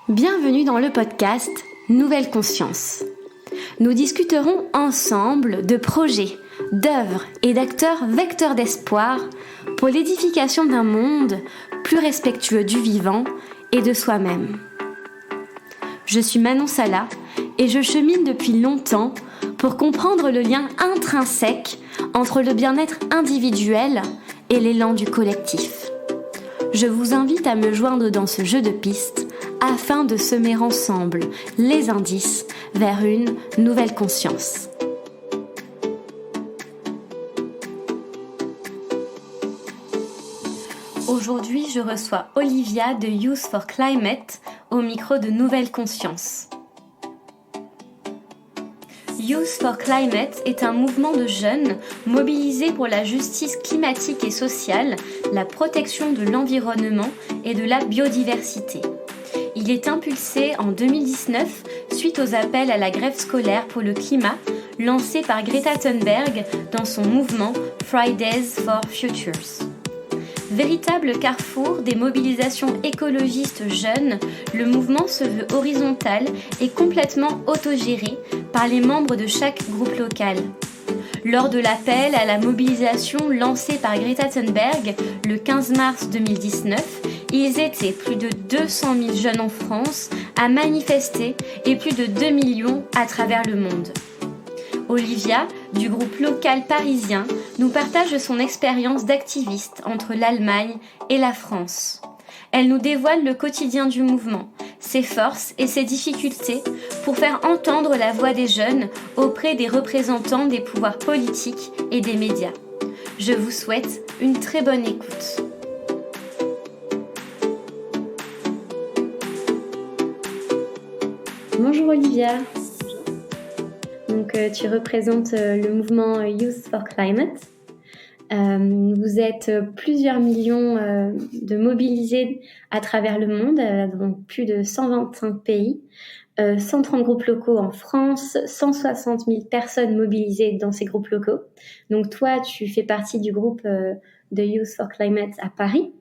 Bienvenue dans le podcast Nouvelle Conscience. Nous discuterons ensemble de projets, d'œuvres et d'acteurs vecteurs d'espoir pour l'édification d'un monde plus respectueux du vivant et de soi-même. Je suis Manon Sala et je chemine depuis longtemps pour comprendre le lien intrinsèque entre le bien-être individuel et l'élan du collectif. Je vous invite à me joindre dans ce jeu de pistes afin de semer ensemble les indices vers une nouvelle conscience. Aujourd'hui, je reçois Olivia de Youth for Climate au micro de Nouvelle Conscience. Youth for Climate est un mouvement de jeunes mobilisés pour la justice climatique et sociale, la protection de l'environnement et de la biodiversité. Il est impulsé en 2019 suite aux appels à la grève scolaire pour le climat lancé par Greta Thunberg dans son mouvement Fridays for Futures. Véritable carrefour des mobilisations écologistes jeunes, le mouvement se veut horizontal et complètement autogéré par les membres de chaque groupe local. Lors de l'appel à la mobilisation lancé par Greta Thunberg le 15 mars 2019, ils étaient plus de 200 000 jeunes en France à manifester et plus de 2 millions à travers le monde. Olivia, du groupe local parisien, nous partage son expérience d'activiste entre l'Allemagne et la France. Elle nous dévoile le quotidien du mouvement, ses forces et ses difficultés pour faire entendre la voix des jeunes auprès des représentants des pouvoirs politiques et des médias. Je vous souhaite une très bonne écoute. Bonjour Olivia. Donc, tu représentes le mouvement Youth for Climate. Vous êtes plusieurs millions de mobilisés à travers le monde, dans plus de 125 pays, 130 groupes locaux en France, 160 000 personnes mobilisées dans ces groupes locaux. Donc toi, tu fais partie du groupe de Youth for Climate à Paris.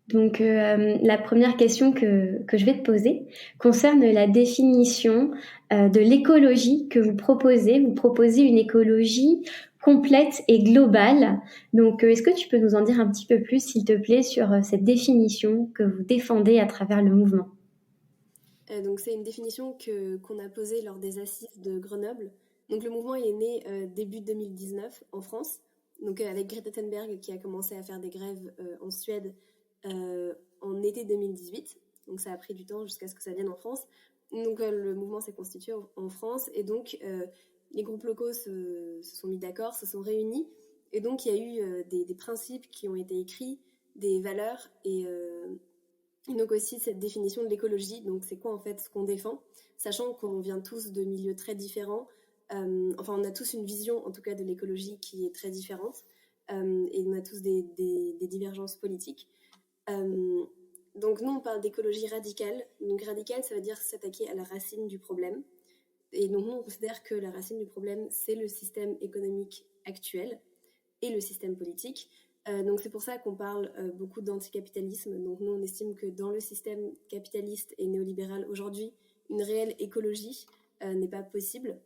Donc la première question que je vais te poser concerne la définition de l'écologie que vous proposez. Vous proposez une écologie complète et globale. Donc est-ce que tu peux nous en dire un petit peu plus, s'il te plaît, sur cette définition que vous défendez à travers le mouvement ? Donc c'est une définition qu'on a posée lors des assises de Grenoble. Donc le mouvement est né début 2019 en France, donc avec Greta Thunberg qui a commencé à faire des grèves en Suède en été 2018, donc ça a pris du temps jusqu'à ce que ça vienne en France. Donc le mouvement s'est constitué en France et donc les groupes locaux se sont mis d'accord, se sont réunis et donc il y a eu des principes qui ont été écrits, des valeurs et donc aussi cette définition de l'écologie. Donc c'est quoi en fait ce qu'on défend, sachant qu'on vient tous de milieux très différents, enfin on a tous une vision en tout cas de l'écologie qui est très différente et on a tous des divergences politiques. Donc nous on parle d'écologie radicale. Donc radicale ça veut dire s'attaquer à la racine du problème. Et donc nous on considère que la racine du problème c'est le système économique actuel et le système politique. Donc c'est pour ça qu'on parle beaucoup d'anticapitalisme. Donc nous on estime que dans le système capitaliste et néolibéral aujourd'hui, une réelle écologie n'est pas possible.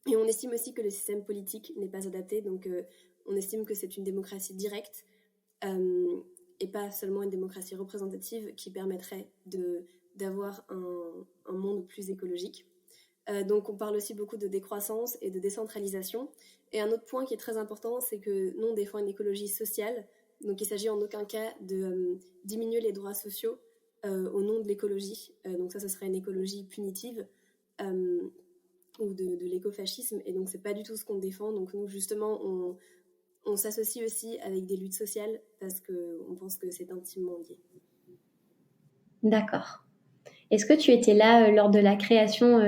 Et on estime aussi que le système politique n'est pas adapté. Donc on estime que c'est une démocratie directe et pas seulement une démocratie représentative qui permettrait d'avoir un monde plus écologique. Donc on parle aussi beaucoup de décroissance et de décentralisation. Et un autre point qui est très important, c'est que nous on défend une écologie sociale. Donc il s'agit en aucun cas de diminuer les droits sociaux au nom de l'écologie. Donc ça, ce serait une écologie punitive ou de l'écofascisme. Et donc c'est pas du tout ce qu'on défend. Donc nous justement on s'associe aussi avec des luttes sociales parce qu'on pense que c'est intimement lié. D'accord. Est-ce que tu étais là lors de la création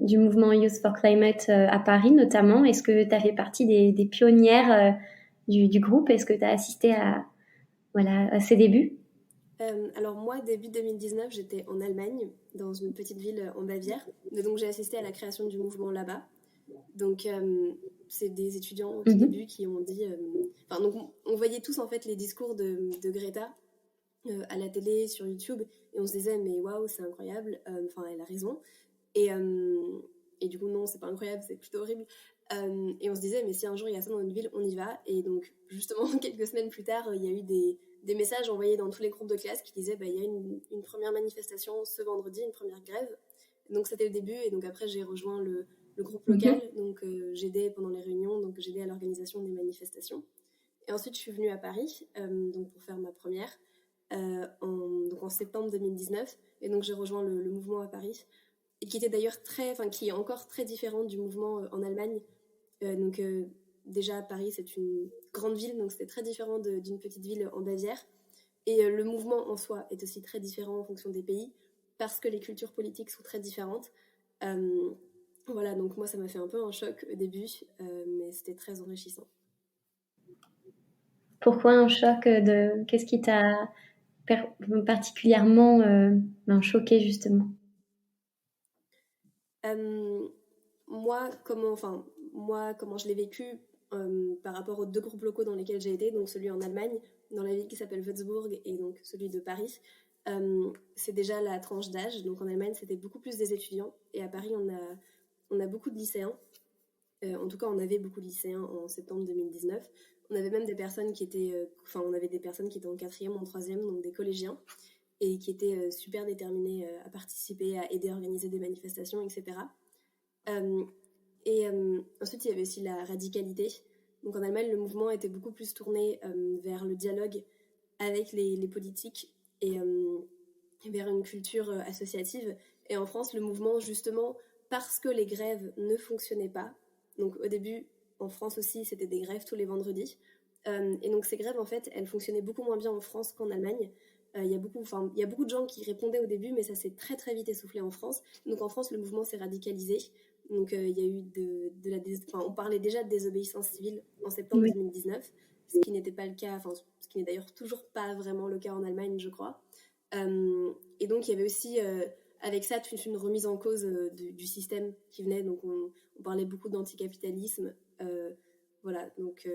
du mouvement Youth for Climate à Paris notamment ? Est-ce que tu as fait partie des pionnières du groupe ? Est-ce que tu as assisté à ses débuts ? Alors moi, début 2019, j'étais en Allemagne, dans une petite ville en Bavière. Donc j'ai assisté à la création du mouvement là-bas. Donc c'est des étudiants au début qui ont dit... donc on voyait tous en fait les discours de Greta. à la télé, sur YouTube, et on se disait mais waouh, c'est incroyable, enfin elle a raison. Et, euh, et du coup non, c'est pas incroyable, c'est plutôt horrible. Et on se disait mais si un jour il y a ça dans une ville, on y va. Et donc justement quelques semaines plus tard, il y a eu des messages envoyés dans tous les groupes de classe qui disaient bah, il y a une première manifestation ce vendredi, une première grève. Donc c'était le début, et donc après j'ai rejoint le groupe local, donc j'aidais pendant les réunions, donc j'aidais à l'organisation des manifestations. Et ensuite je suis venue à Paris donc pour faire ma première donc en septembre 2019, et donc j'ai rejoint le mouvement à Paris, et qui était d'ailleurs qui est encore très différent du mouvement en Allemagne. Donc déjà Paris c'est une grande ville, donc c'était très différent d'une petite ville en Bavière. Et le mouvement en soi est aussi très différent en fonction des pays, parce que les cultures politiques sont très différentes. Euh, voilà, donc moi ça m'a fait un peu un choc au début, mais c'était très enrichissant. Pourquoi un choc de... Qu'est-ce qui t'a particulièrement choqué justement? Euh, moi, comment je l'ai vécu par rapport aux deux groupes locaux dans lesquels j'ai été, donc celui en Allemagne, dans la ville qui s'appelle Würzburg, et donc celui de Paris, c'est déjà la tranche d'âge. Donc en Allemagne, c'était beaucoup plus des étudiants, et à Paris, on a beaucoup de lycéens. En tout cas, on avait beaucoup de lycéens en septembre 2019. On avait même des personnes qui étaient, on avait des personnes qui étaient en quatrième ou en troisième, donc des collégiens, et qui étaient super déterminés à participer, à aider à organiser des manifestations, etc. Euh, ensuite, il y avait aussi la radicalité. Donc en Allemagne, le mouvement était beaucoup plus tourné vers le dialogue avec les politiques, et vers une culture associative. Et en France, le mouvement, justement, parce que les grèves ne fonctionnaient pas, donc au début, en France aussi, c'était des grèves tous les vendredis. Et donc ces grèves, en fait, elles fonctionnaient beaucoup moins bien en France qu'en Allemagne. Il y a beaucoup de gens qui répondaient au début, mais ça s'est très très vite essoufflé en France. Donc en France, le mouvement s'est radicalisé. Donc il y a eu on parlait déjà de désobéissance civile en septembre Oui. 2019, ce qui n'était pas le cas, ce qui n'est d'ailleurs toujours pas vraiment le cas en Allemagne, je crois. Et donc il y avait aussi avec ça toute une remise en cause du système qui venait. Donc on parlait beaucoup d'anticapitalisme. Voilà, donc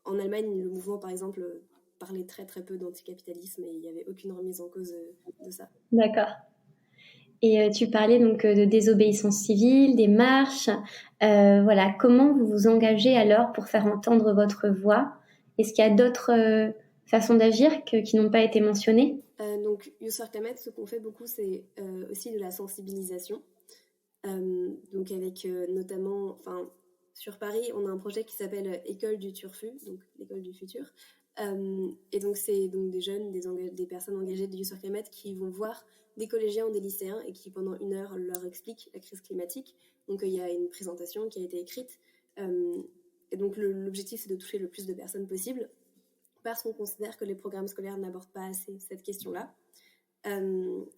en Allemagne, le mouvement, par exemple, parlait très très peu d'anticapitalisme, et il n'y avait aucune remise en cause de ça. D'accord. Et tu parlais donc de désobéissance civile, des marches. Voilà, comment vous vous engagez alors pour faire entendre votre voix? Est-ce qu'il y a d'autres façons d'agir qui n'ont pas été mentionnées? Donc, Youth for Climate, ce qu'on fait beaucoup, c'est aussi de la sensibilisation. Donc, avec notamment, sur Paris, on a un projet qui s'appelle École du Turfu, donc l'école du futur. Et donc, c'est donc des jeunes, des personnes engagées de Youth for Climate qui vont voir des collégiens ou des lycéens, et qui, pendant 1 heure, leur expliquent la crise climatique. Donc, il y a une présentation qui a été écrite. Et donc, l'objectif, c'est de toucher le plus de personnes possible, parce qu'on considère que les programmes scolaires n'abordent pas assez cette question-là.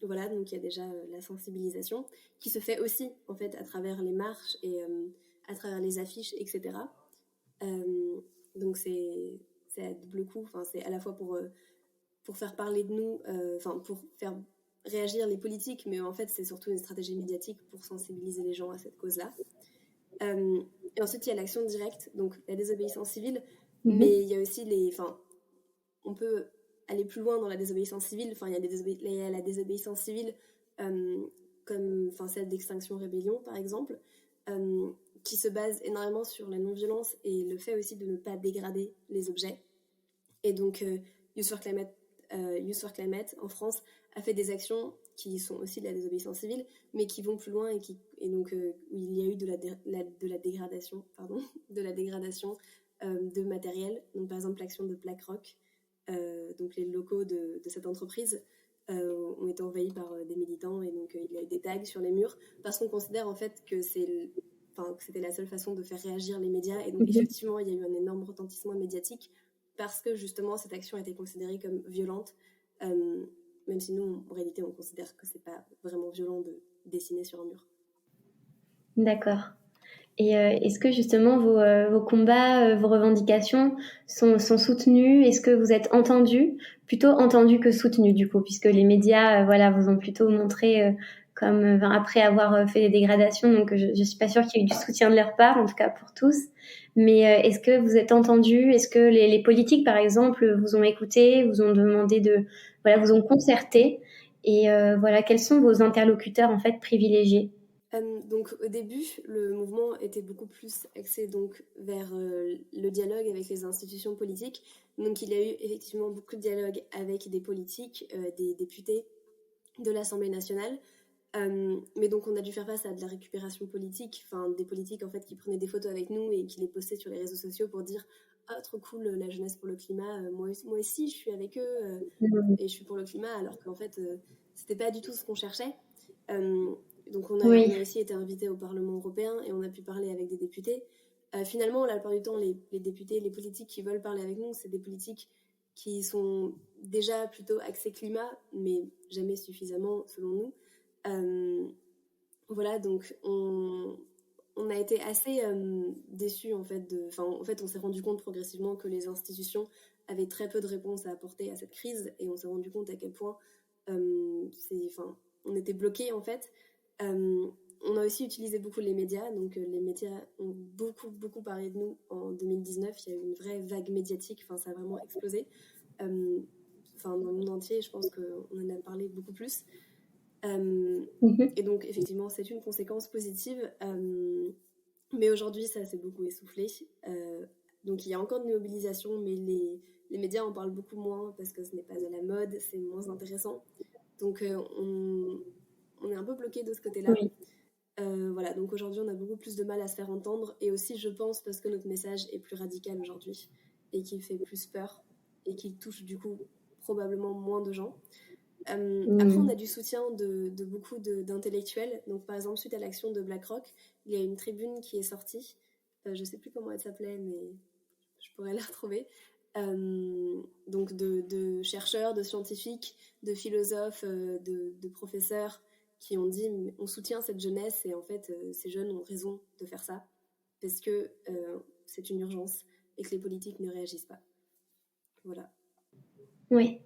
Voilà, donc il y a déjà la sensibilisation qui se fait aussi en fait à travers les marches et à travers les affiches, etc. Donc c'est à double coup. C'est à la fois pour faire parler de nous, pour faire réagir les politiques, mais en fait c'est surtout une stratégie médiatique pour sensibiliser les gens à cette cause-là. Et ensuite il y a l'action directe, donc la désobéissance civile, mais il y a aussi on peut aller plus loin dans la désobéissance civile. Il y a la désobéissance civile comme celle d'Extinction Rébellion, par exemple, qui se base énormément sur la non-violence et le fait aussi de ne pas dégrader les objets. Et donc, Youth for Climate en France a fait des actions qui sont aussi de la désobéissance civile, mais qui vont plus loin, et donc où il y a eu de la dégradation, de matériel. Donc, par exemple, l'action de BlackRock. Donc les locaux de cette entreprise ont été envahis par des militants, et donc il y a eu des tags sur les murs, parce qu'on considère en fait que que c'était la seule façon de faire réagir les médias. Et donc effectivement il y a eu un énorme retentissement médiatique, parce que justement cette action a été considérée comme violente, même si nous en réalité on considère que c'est pas vraiment violent de dessiner sur un mur. D'accord. Et est-ce que justement vos combats, vos revendications sont soutenus? Est-ce que vous êtes entendus? Plutôt entendus que soutenus du coup, puisque les médias vous ont plutôt montré comme après avoir fait des dégradations, donc je suis pas sûre qu'il y ait eu du soutien de leur part, en tout cas pour tous. Mais est-ce que vous êtes entendus? Est-ce que les politiques, par exemple, vous ont écouté, vous ont demandé voilà, vous ont concerté. Et voilà, quels sont vos interlocuteurs en fait privilégiés? Donc au début, le mouvement était beaucoup plus axé donc vers le dialogue avec les institutions politiques. Donc il y a eu effectivement beaucoup de dialogue avec des politiques, des députés de l'Assemblée nationale. Mais donc on a dû faire face à de la récupération politique, enfin des politiques en fait qui prenaient des photos avec nous et qui les postaient sur les réseaux sociaux pour dire ah trop cool la jeunesse pour le climat, moi aussi je suis avec eux Mhm. et je suis pour le climat alors qu'en fait c'était pas du tout ce qu'on cherchait. Euh, donc on a Oui, aussi été invité au Parlement européen et on a pu parler avec des députés. Finalement la plupart du temps les députés, les politiques qui veulent parler avec nous, c'est des politiques qui sont déjà plutôt axés climat, mais jamais suffisamment selon nous. Euh, voilà, donc on a été assez déçus en fait. En fait, on s'est rendu compte progressivement que les institutions avaient très peu de réponses à apporter à cette crise et on s'est rendu compte à quel point on était bloqués en fait. Euh, on a aussi utilisé beaucoup les médias, donc les médias ont beaucoup parlé de nous en 2019. Il y a eu une vraie vague médiatique, enfin ça a vraiment explosé. Euh, dans le monde entier, je pense qu'on en a parlé beaucoup plus. Euh, mhm. et donc, effectivement, c'est une conséquence positive. Mais aujourd'hui, ça s'est beaucoup essoufflé. Donc, il y a encore une mobilisation, mais les médias en parlent beaucoup moins parce que ce n'est pas à la mode, c'est moins intéressant. Donc, on est un peu bloqué de ce côté-là. Oui, Voilà, donc aujourd'hui, on a beaucoup plus de mal à se faire entendre. Et aussi, je pense, parce que notre message est plus radical aujourd'hui et qu'il fait plus peur et qu'il touche du coup probablement moins de gens. Après, on a mhm. du soutien de beaucoup d'intellectuels. Donc, par exemple, suite à l'action de BlackRock, il y a une tribune qui est sortie. Je ne sais plus comment elle s'appelait, mais je pourrais la retrouver. Donc, de chercheurs, de scientifiques, de philosophes, de professeurs qui ont dit on soutient cette jeunesse et en fait, ces jeunes ont raison de faire ça parce que c'est une urgence et que les politiques ne réagissent pas. Voilà. Oui.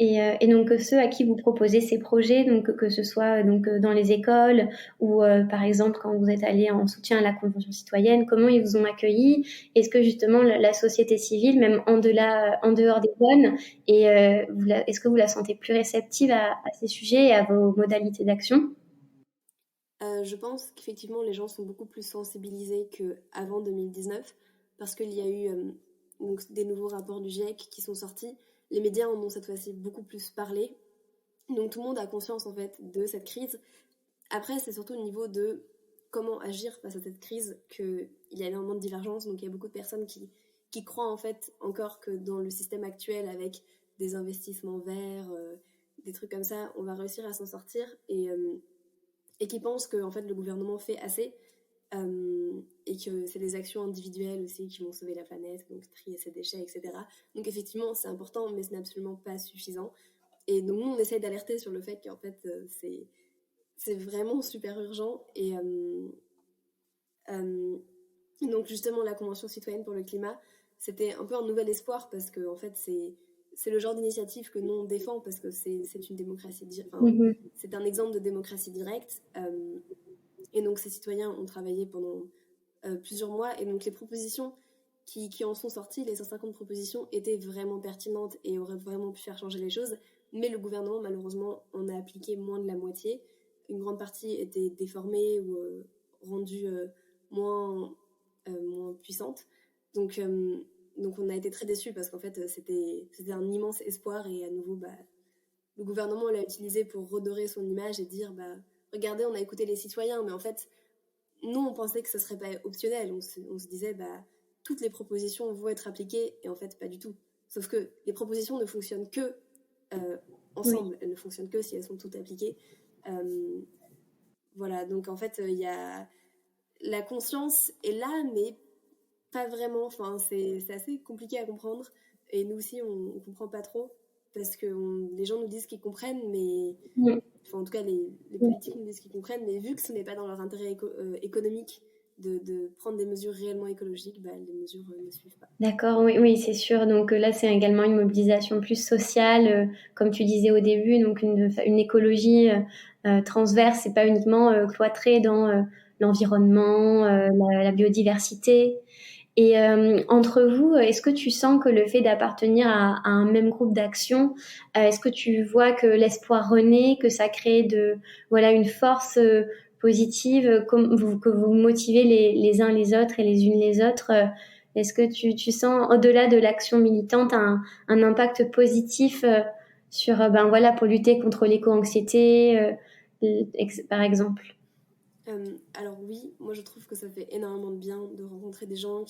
Et donc ceux à qui vous proposez ces projets, donc que ce soit donc dans les écoles ou par exemple quand vous êtes allé en soutien à la Convention citoyenne, comment ils vous ont accueilli? Est-ce que justement la société civile, même en dehors des zones, est-ce que vous la sentez plus réceptive à ces sujets et à vos modalités d'action? Je pense qu'effectivement, les gens sont beaucoup plus sensibilisés qu'avant 2019 parce qu'il y a eu donc, des nouveaux rapports du GIEC qui sont sortis. Les médias en ont cette fois-ci beaucoup plus parlé. Donc tout le monde a conscience en fait de cette crise. Après, c'est surtout au niveau de comment agir face à cette crise qu'il y a énormément de divergences. Donc il y a beaucoup de personnes qui croient en fait encore que dans le système actuel avec des investissements verts, des trucs comme ça, on va réussir à s'en sortir et qui pensent que en fait, le gouvernement fait assez et que c'est les actions individuelles aussi qui vont sauver la planète, donc trier ses déchets, etc. Donc effectivement, c'est important, mais ce n'est absolument pas suffisant. Et donc nous, on essaye d'alerter sur le fait qu'en fait, c'est vraiment super urgent. Euh, donc justement, la Convention citoyenne pour le climat, c'était un peu un nouvel espoir parce que en fait, c'est le genre d'initiative que nous on défend parce que c'est une démocratie, enfin, Mhm. c'est un exemple de démocratie directe. Et donc ces citoyens ont travaillé pendant plusieurs mois et donc les propositions qui en sont sorties, les 150 propositions étaient vraiment pertinentes et auraient vraiment pu faire changer les choses, mais le gouvernement malheureusement en a appliqué moins de la moitié. Une grande partie était déformée ou rendue moins puissante. Donc, euh, donc on a été très déçus parce qu'en fait c'était un immense espoir et à nouveau le gouvernement l'a utilisé pour redorer son image et dire regardez, on a écouté les citoyens, mais en fait, nous, on pensait que ce serait pas optionnel. On se disait, toutes les propositions vont être appliquées, et en fait, pas du tout. Sauf que les propositions ne fonctionnent que euh, Oui. ensemble. Elles ne fonctionnent que si elles sont toutes appliquées. Euh, voilà, donc en fait, il y a la conscience est là, mais pas vraiment. Enfin, c'est assez compliqué à comprendre. Et nous aussi, on comprend pas trop. Parce que les gens nous disent qu'ils comprennent, mais Mhm. enfin en tout cas les politiques nous disent qu'ils comprennent, mais vu que ce n'est pas dans leur intérêt économique de prendre des mesures réellement écologiques, les mesures ne suivent pas. D'accord, oui, oui, c'est sûr. Donc là, c'est également une mobilisation plus sociale, comme tu disais au début, donc une écologie transverse, c'est pas uniquement cloîtré dans l'environnement, la biodiversité. Et entre vous, est-ce que tu sens que le fait d'appartenir à un même groupe d'action, est-ce que tu vois que l'espoir renaît, que ça crée voilà, une force positive, que vous motivez les uns les autres et les unes les autres? Est-ce que tu sens, au-delà de l'action militante, un impact positif sur, ben voilà, pour lutter contre l'éco-anxiété, par exemple? Alors oui, moi je trouve que ça fait énormément de bien de rencontrer des gens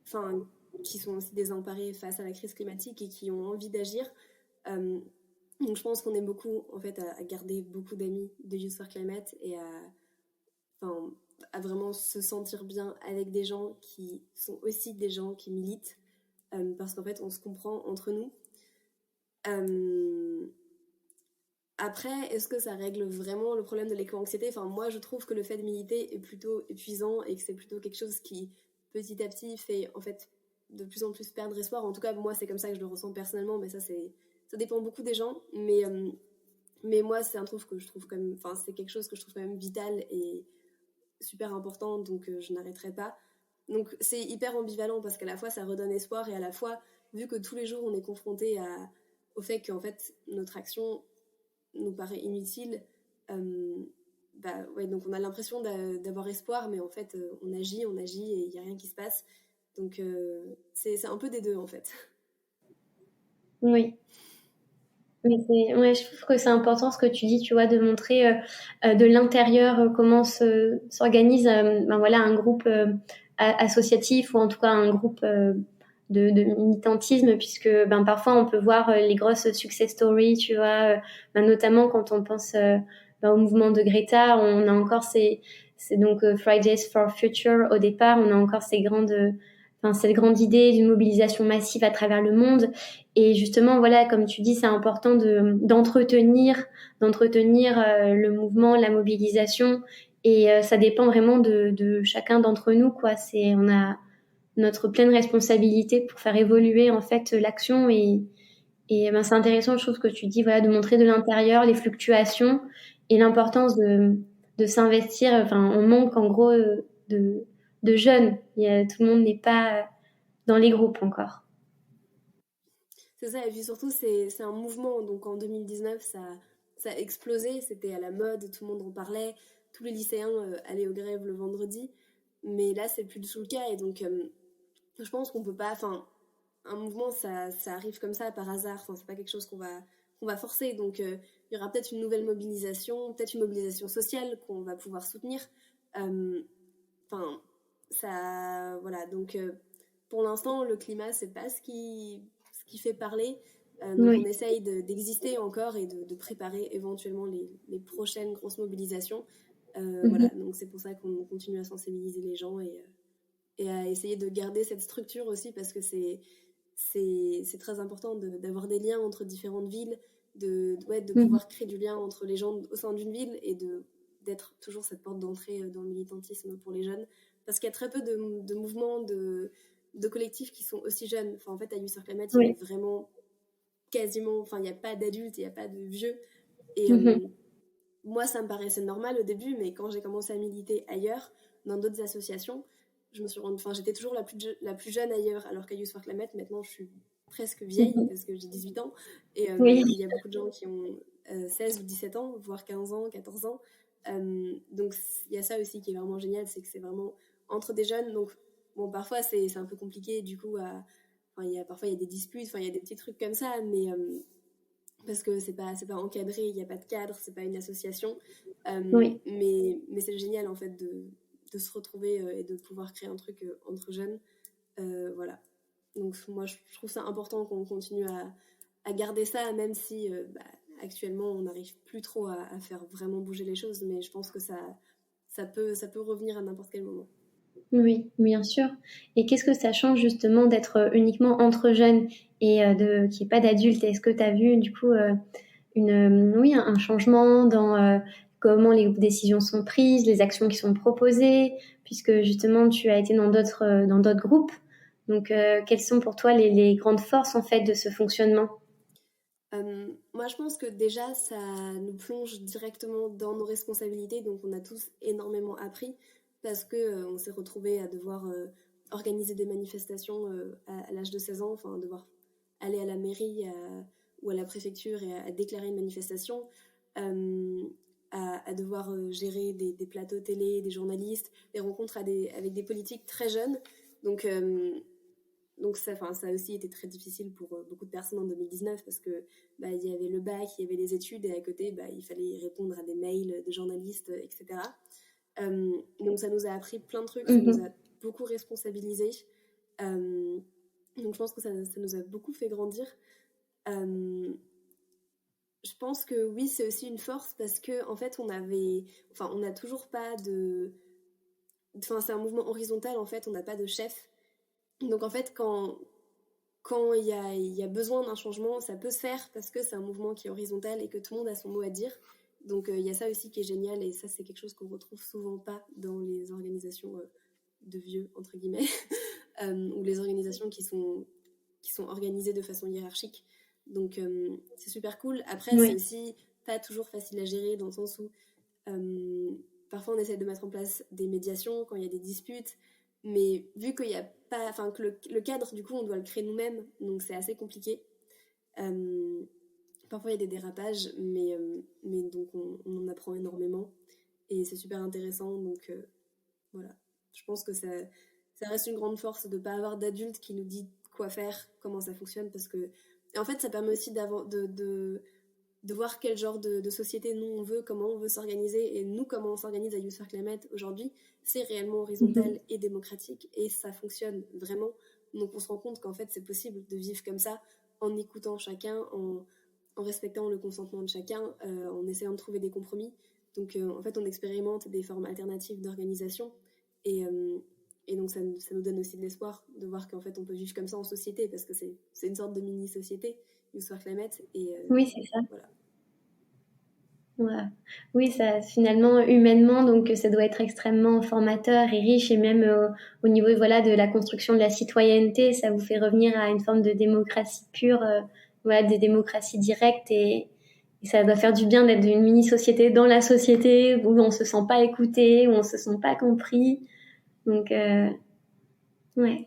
enfin, qui sont aussi désemparés face à la crise climatique et qui ont envie d'agir. Euh, donc je pense qu'on est beaucoup en fait à garder beaucoup d'amis de Youth for Climate et enfin, à vraiment se sentir bien avec des gens qui sont aussi des gens qui militent parce qu'en fait on se comprend entre nous. Euh, Après, est-ce que ça règle vraiment le problème de l'éco-anxiété? Enfin, moi, je trouve que le fait de militer est plutôt épuisant et que c'est plutôt quelque chose qui, petit à petit, fait en fait de plus en plus perdre espoir. En tout cas, moi, c'est comme ça que je le ressens personnellement, mais ça dépend beaucoup des gens. Mais moi, c'est un truc que je trouve quand même, enfin, c'est quelque chose que je trouve quand même vital et super important, donc je n'arrêterai pas. Donc, c'est hyper ambivalent parce qu'à la fois, ça redonne espoir et à la fois, vu que tous les jours, on est confronté au fait qu'en fait, notre action nous paraît inutile, bah ouais, donc on a l'impression d'avoir espoir, mais en fait, on agit et il n'y a rien qui se passe. Donc c'est un peu des deux en fait. Oui. Mais ouais, je trouve que c'est important ce que tu dis, tu vois, de montrer de l'intérieur comment s'organise ben voilà, un groupe associatif ou en tout cas un groupe de militantisme, puisque ben, parfois on peut voir les grosses success stories, tu vois, ben, notamment quand on pense ben, au mouvement de Greta, on a encore c'est donc Fridays for Future au départ, on a encore enfin, cette grande idée d'une mobilisation massive à travers le monde. Et justement, voilà, comme tu dis, c'est important d'entretenir le mouvement, la mobilisation. Et ça dépend vraiment de chacun d'entre nous, quoi. On a notre pleine responsabilité pour faire évoluer en fait l'action. Et ben, c'est intéressant, je trouve, que tu dis, voilà, de montrer de l'intérieur les fluctuations et l'importance de s'investir. Enfin, on manque en gros de jeunes. Tout le monde n'est pas dans les groupes encore. C'est ça, et puis surtout, c'est un mouvement. Donc en 2019, ça a explosé, c'était à la mode, tout le monde en parlait, tous les lycéens allaient aux grèves le vendredi. Mais là, c'est plus du tout le cas, et donc je pense qu'on peut pas. Enfin, un mouvement, ça arrive comme ça par hasard. Enfin, c'est pas quelque chose qu'on va forcer. Donc, il y aura peut-être une nouvelle mobilisation, peut-être une mobilisation sociale qu'on va pouvoir soutenir. Euh, Enfin, ça, voilà. Donc, pour l'instant, le climat, c'est pas ce qui fait parler. Donc, on Oui. essaye d'exister encore et de préparer éventuellement les prochaines grosses mobilisations. Voilà. Mhm. Donc, c'est pour ça qu'on continue à sensibiliser les gens et à essayer de garder cette structure aussi parce que c'est très important d'avoir des liens entre différentes villes, ouais, de Mhm. pouvoir créer du lien entre les gens au sein d'une ville et d'être toujours cette porte d'entrée dans le militantisme pour les jeunes. Parce qu'il y a très peu de mouvements, de collectifs qui sont aussi jeunes. Enfin, en fait, à Youth for Climate, il y a Oui. vraiment quasiment, enfin, il n'y a pas d'adultes, il n'y a pas de vieux. Et Mhm. moi, ça me paraissait normal au début, mais quand j'ai commencé à militer ailleurs, dans d'autres associations, je me suis rendu, enfin, j'étais toujours la plus jeune ailleurs, alors qu'à Youth for Climate, maintenant, je suis presque vieille, Mhm. parce que j'ai 18 ans, et Oui. il y a beaucoup de gens qui ont 16 ou 17 ans, voire 15 ans, 14 ans. Donc, il y a ça aussi qui est vraiment génial, c'est que c'est vraiment entre des jeunes. Donc, bon, parfois, c'est un peu compliqué, du coup, enfin, parfois, il y a des disputes, enfin, il y a des petits trucs comme ça, mais parce que c'est pas encadré, il n'y a pas de cadre, c'est pas une association. Oui. Mais c'est génial en fait de se retrouver et de pouvoir créer un truc entre jeunes. Voilà. Donc moi je trouve ça important qu'on continue à garder ça, même si bah, actuellement on n'arrive plus trop à faire vraiment bouger les choses, mais je pense que ça peut revenir à n'importe quel moment. Oui, bien sûr. Et qu'est-ce que ça change justement d'être uniquement entre jeunes et qu'il n'y ait pas d'adultes? Est-ce que tu as vu du coup oui, un changement dans comment les décisions sont prises, les actions qui sont proposées, puisque justement tu as été dans d'autres groupes. Donc, quelles sont pour toi les grandes forces en fait de ce fonctionnement? Moi, je pense que déjà, ça nous plonge directement dans nos responsabilités. Donc, on a tous énormément appris parce que on s'est retrouvés à devoir organiser des manifestations à l'âge de 16 ans, enfin devoir aller à la mairie ou à la préfecture et à déclarer une manifestation, à devoir gérer des plateaux télé, des journalistes, des rencontres avec des politiques très jeunes. Donc ça a aussi été très difficile pour beaucoup de personnes en 2019 parce que il y avait le bac, il y avait les études et à côté il fallait répondre à des mails de journalistes, etc. Donc ça nous a appris plein de trucs, ça nous a beaucoup responsabilisés. Donc je pense que ça nous a beaucoup fait grandir. Je pense que oui, c'est aussi une force parce que en fait on n'a toujours pas de... Enfin, c'est un mouvement horizontal, en fait, on n'a pas de chef. Donc en fait, quand il y a besoin d'un changement, ça peut se faire parce que c'est un mouvement qui est horizontal et que tout le monde a son mot à dire. Donc il y a ça aussi qui est génial et ça c'est quelque chose qu'on retrouve souvent pas dans les organisations de vieux, entre guillemets, ou les organisations qui sont organisées de façon hiérarchique. Donc c'est super cool. Après c'est aussi pas toujours facile à gérer dans le sens où parfois on essaie de mettre en place des médiations quand il y a des disputes. Mais vu qu'il y a pas, enfin que le cadre du coup on doit le créer nous-mêmes, donc c'est assez compliqué. Parfois il y a des dérapages, mais donc on en apprend énormément et c'est super intéressant. Donc voilà, je pense que ça reste une grande force de pas avoir d'adulte qui nous dit quoi faire, comment ça fonctionne, parce que et en fait ça permet aussi de voir quel genre de société nous on veut, comment on veut s'organiser, et nous comment on s'organise à Youth for Climate aujourd'hui, c'est réellement horizontal et démocratique et ça fonctionne vraiment. Donc on se rend compte qu'en fait c'est possible de vivre comme ça en écoutant chacun, en respectant le consentement de chacun, en essayant de trouver des compromis. Donc en fait on expérimente des formes alternatives d'organisation et donc ça nous donne aussi de l'espoir de voir qu'en fait on peut vivre comme ça en société parce que c'est une sorte de mini-société, Youth for Climate. Oui, c'est ça. Voilà. Ouais. Oui, ça finalement humainement, donc ça doit être extrêmement formateur et riche, et même au niveau voilà de la construction de la citoyenneté, ça vous fait revenir à une forme de démocratie pure, voilà, des démocraties directes, et ça doit faire du bien d'être une mini-société dans la société où on se sent pas écouté, où on se sent pas compris. Donc ouais.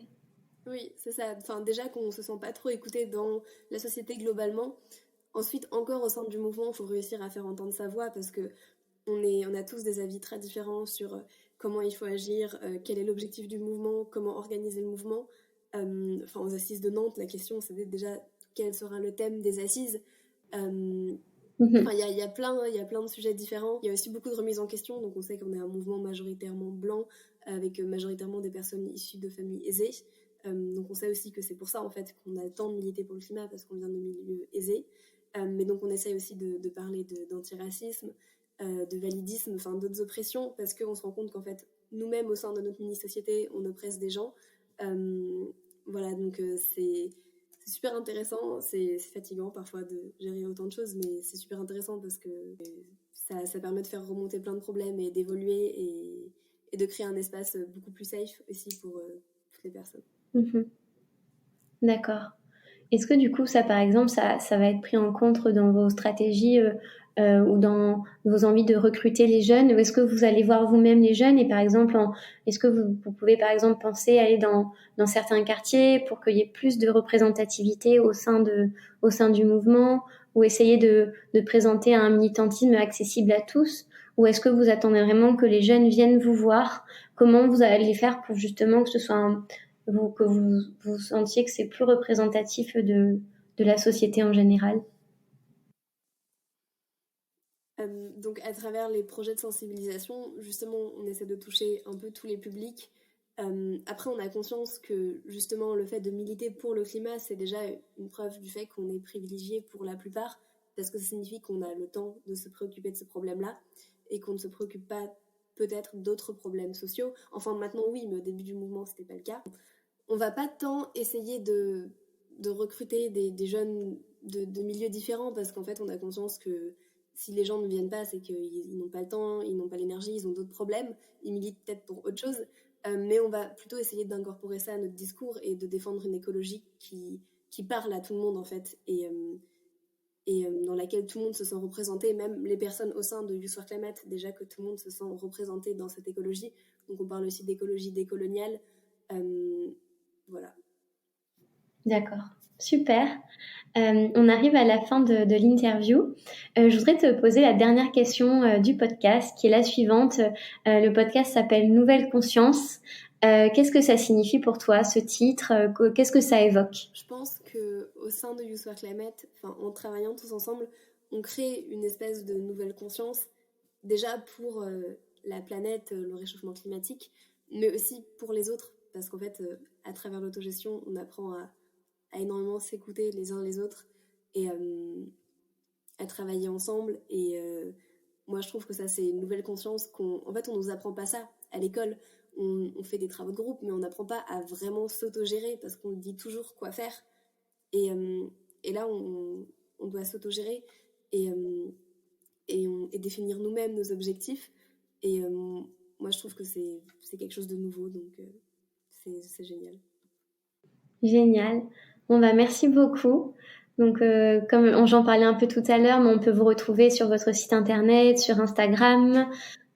Oui, c'est ça. Enfin, déjà qu'on se sent pas trop écouté dans la société globalement. Ensuite, encore au sein du mouvement, il faut réussir à faire entendre sa voix parce que on a tous des avis très différents sur comment il faut agir, quel est l'objectif du mouvement, comment organiser le mouvement. Enfin, aux assises de Nantes, la question c'était déjà quel sera le thème des assises. Enfin, il y a plein de sujets différents. Il y a aussi beaucoup de remises en question. Donc, on sait qu'on est un mouvement majoritairement blanc, avec majoritairement des personnes issues de familles aisées. Donc, on sait aussi que c'est pour ça, en fait, qu'on a tant de milité pour le climat, parce qu'on vient de milieux aisés. Mais donc, on essaye aussi de parler d'antiracisme, de validisme, enfin, d'autres oppressions, parce qu'on se rend compte qu'en fait, nous-mêmes, au sein de notre mini-société, on oppresse des gens. Voilà, donc c'est super intéressant, c'est fatigant parfois de gérer autant de choses, mais c'est super intéressant parce que ça permet de faire remonter plein de problèmes et d'évoluer et de créer un espace beaucoup plus safe aussi pour toutes les personnes. D'accord. Est-ce que du coup, ça, par exemple, ça va être pris en compte dans vos stratégies ou dans vos envies de recruter les jeunes? Ou est-ce que vous allez voir vous-même les jeunes et par exemple, est-ce que vous pouvez par exemple penser à aller dans certains quartiers pour qu'il y ait plus de représentativité au sein du mouvement, ou essayer de présenter un militantisme accessible à tous? Ou est-ce que vous attendez vraiment que les jeunes viennent vous voir? Comment vous allez faire pour justement que ce soit que vous sentiez que c'est plus représentatif de la société en général? Donc à travers les projets de sensibilisation, justement, on essaie de toucher un peu tous les publics. Après, on a conscience que justement le fait de militer pour le climat, c'est déjà une preuve du fait qu'on est privilégié pour la plupart, parce que ça signifie qu'on a le temps de se préoccuper de ce problème-là et qu'on ne se préoccupe pas peut-être d'autres problèmes sociaux. Enfin, maintenant, oui, mais au début du mouvement, c'était pas le cas. On va pas tant essayer de recruter des jeunes de milieux différents, parce qu'en fait, on a conscience que si les gens ne viennent pas, c'est qu'ils n'ont pas le temps, ils n'ont pas l'énergie, ils ont d'autres problèmes, ils militent peut-être pour autre chose. Mais on va plutôt essayer d'incorporer ça à notre discours et de défendre une écologie qui parle à tout le monde, en fait, et dans laquelle tout le monde se sent représenté, même les personnes au sein de Youth for Climate, déjà que tout le monde se sent représenté dans cette écologie. Donc on parle aussi d'écologie décoloniale, Voilà. D'accord, super. On arrive à la fin de l'interview. Je voudrais te poser la dernière question du podcast, qui est la suivante. Le podcast s'appelle Nouvelle Conscience. Qu'est-ce que ça signifie pour toi, ce titre? Qu'est-ce que ça évoque? Je pense qu'au sein de Youth for Climate, en travaillant tous ensemble, on crée une espèce de nouvelle conscience, déjà pour la planète, le réchauffement climatique, mais aussi pour les autres, parce qu'en fait, à travers l'autogestion, on apprend à énormément s'écouter les uns les autres et à travailler ensemble. Et moi, je trouve que ça, c'est une nouvelle conscience en fait, on nous apprend pas ça à l'école. On fait des travaux de groupe, mais on n'apprend pas à vraiment s'autogérer parce qu'on dit toujours quoi faire. Et là, on doit s'autogérer et définir nous-mêmes nos objectifs. Et moi, je trouve que c'est quelque chose de nouveau, donc c'est génial. Génial. Bon, merci beaucoup. Donc, comme j'en parlais un peu tout à l'heure, mais on peut vous retrouver sur votre site internet, sur Instagram.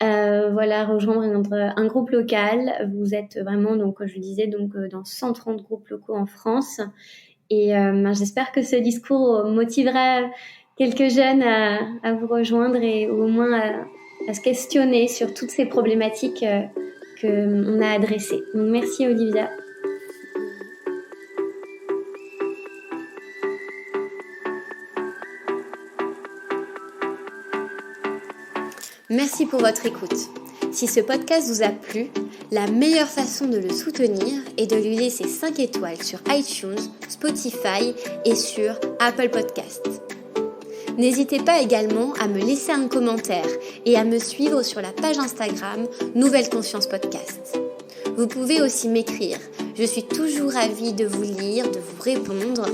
Rejoindre un groupe local. Vous êtes vraiment, donc, comme je le disais, dans 130 groupes locaux en France. Et j'espère que ce discours motivera quelques jeunes à vous rejoindre et au moins à se questionner sur toutes ces problématiques qu'on a adressées. Donc, merci Olivia. Merci pour votre écoute. Si ce podcast vous a plu, la meilleure façon de le soutenir est de lui laisser 5 étoiles sur iTunes, Spotify et sur Apple Podcasts. N'hésitez pas également à me laisser un commentaire et à me suivre sur la page Instagram Nouvelle Conscience Podcast. Vous pouvez aussi m'écrire. Je suis toujours ravie de vous lire, de vous répondre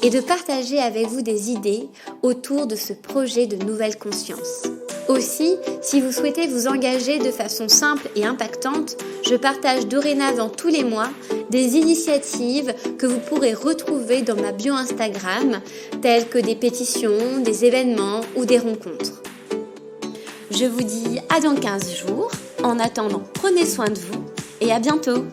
et de partager avec vous des idées autour de ce projet de Nouvelle Conscience. Aussi, si vous souhaitez vous engager de façon simple et impactante, je partage dorénavant tous les mois des initiatives que vous pourrez retrouver dans ma bio Instagram, telles que des pétitions, des événements ou des rencontres. Je vous dis à dans 15 jours. En attendant, prenez soin de vous et à bientôt.